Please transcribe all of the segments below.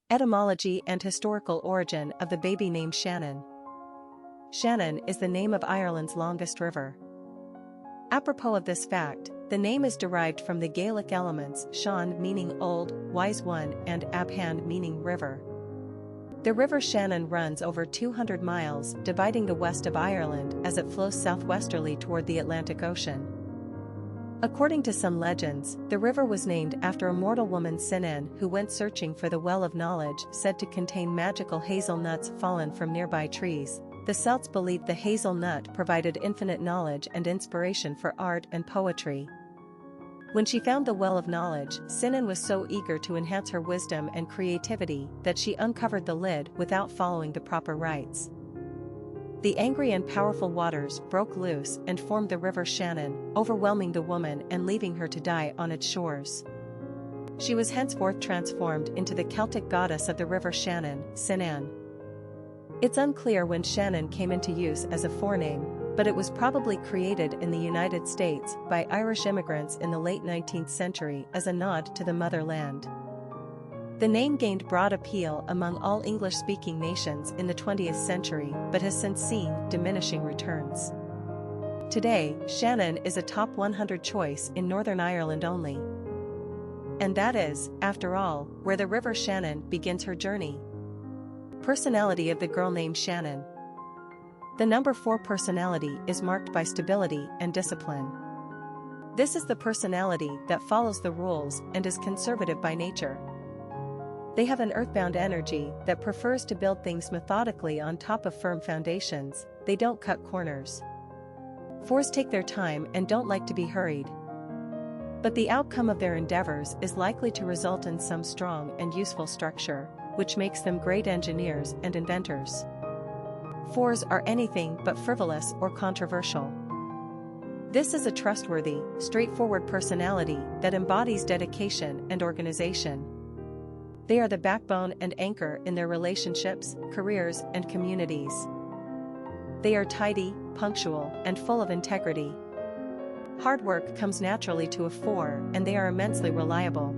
Etymology and historical origin of the baby name Shannon. Shannon is the name of Ireland's longest river. Apropos of this fact, the name is derived from the Gaelic elements Sean meaning old, wise one and abhann meaning river. The River Shannon runs over 200 miles, dividing the west of Ireland as it flows southwesterly toward the Atlantic Ocean. According to some legends, the river was named after a mortal woman Sinann who went searching for the well of knowledge said to contain magical hazelnuts fallen from nearby trees. The Celts believed the hazelnut provided infinite knowledge and inspiration for art and poetry. When she found the well of knowledge, Sinann was so eager to enhance her wisdom and creativity that she uncovered the lid without following the proper rites. The angry and powerful waters broke loose and formed the River Shannon, overwhelming the woman and leaving her to die on its shores. She was henceforth transformed into the Celtic goddess of the River Shannon, Sinann. It's unclear when Shannon came into use as a forename, but it was probably created in the United States by Irish immigrants in the late 19th century as a nod to the motherland. The name gained broad appeal among all English-speaking nations in the 20th century but has since seen diminishing returns. Today, Shannon is a top 100 choice in Northern Ireland only. And that is, after all, where the River Shannon begins her journey. Personality of the girl named Shannon. The number 4 personality is marked by stability and discipline. This is the personality that follows the rules and is conservative by nature. They have an earthbound energy that prefers to build things methodically on top of firm foundations. They don't cut corners. 4s take their time and don't like to be hurried. But the outcome of their endeavors is likely to result in some strong and useful structure, which makes them great engineers and inventors. 4s are anything but frivolous or controversial. This is a trustworthy, straightforward personality that embodies dedication and organization. They are the backbone and anchor in their relationships, careers, and communities. They are tidy, punctual, and full of integrity. Hard work comes naturally to a 4, and they are immensely reliable.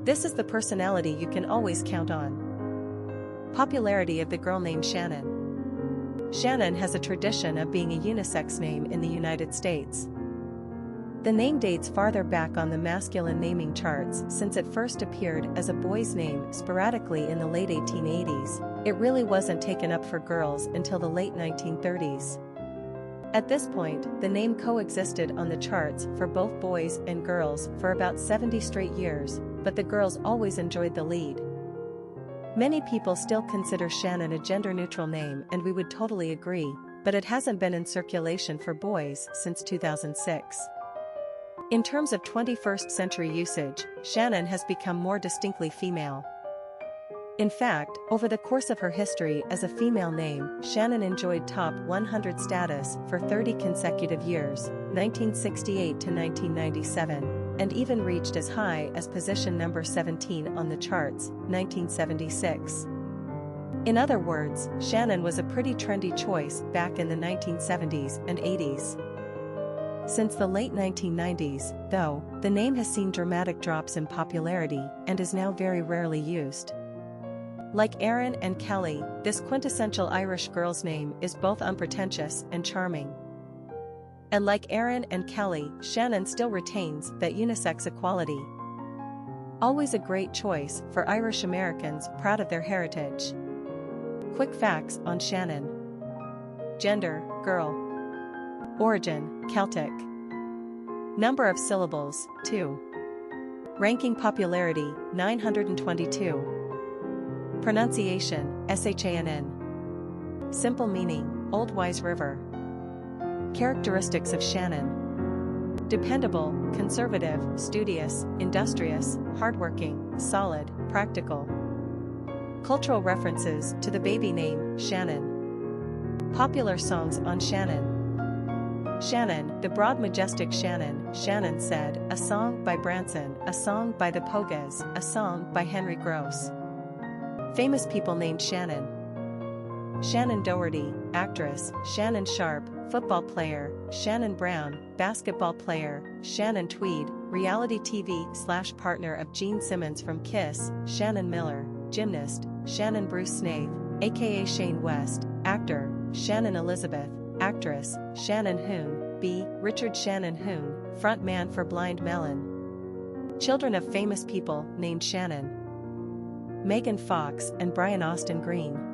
This is the personality you can always count on. Popularity of the girl named Shannon. Shannon has a tradition of being a unisex name in the United States. The name dates farther back on the masculine naming charts since it first appeared as a boy's name sporadically in the late 1880s. It really wasn't taken up for girls until the late 1930s. At this point, the name coexisted on the charts for both boys and girls for about 70 straight years, but the girls always enjoyed the lead. Many people still consider Shannon a gender-neutral name, and we would totally agree, but it hasn't been in circulation for boys since 2006. In terms of 21st century usage, Shannon has become more distinctly female. In fact, over the course of her history as a female name, Shannon enjoyed top 100 status for 30 consecutive years, 1968 to 1997, and even reached as high as position number 17 on the charts, 1976. In other words, Shannon was a pretty trendy choice back in the 1970s and 80s. Since the late 1990s, though, the name has seen dramatic drops in popularity and is now very rarely used. Like Erin and Kelly, this quintessential Irish girl's name is both unpretentious and charming. And like Erin and Kelly, Shannon still retains that unisex equality. Always a great choice for Irish Americans proud of their heritage. Quick facts on Shannon. Gender, girl. Origin, Celtic. Number of syllables, 2. Ranking popularity, 922. Pronunciation, Shann. Simple meaning, Old Wise River. Characteristics of Shannon. Dependable, conservative, studious, industrious, hardworking, solid, practical. Cultural references to the baby name, Shannon. Popular songs on Shannon. Shannon, the broad majestic Shannon, Shannon said, a song by Branson, a song by the Pogues, a song by Henry Gross. Famous people named Shannon. Shannon Doherty, actress, Shannon Sharp, football player, Shannon Brown, basketball player, Shannon Tweed, reality TV/partner of Gene Simmons from Kiss, Shannon Miller, gymnast, Shannon Bruce Snaith, aka Shane West, actor, Shannon Elizabeth, actress, Shannon Hoon, B. Richard Shannon Hoon, frontman for Blind Melon. Children of famous people named Shannon: Megan Fox and Brian Austin Green.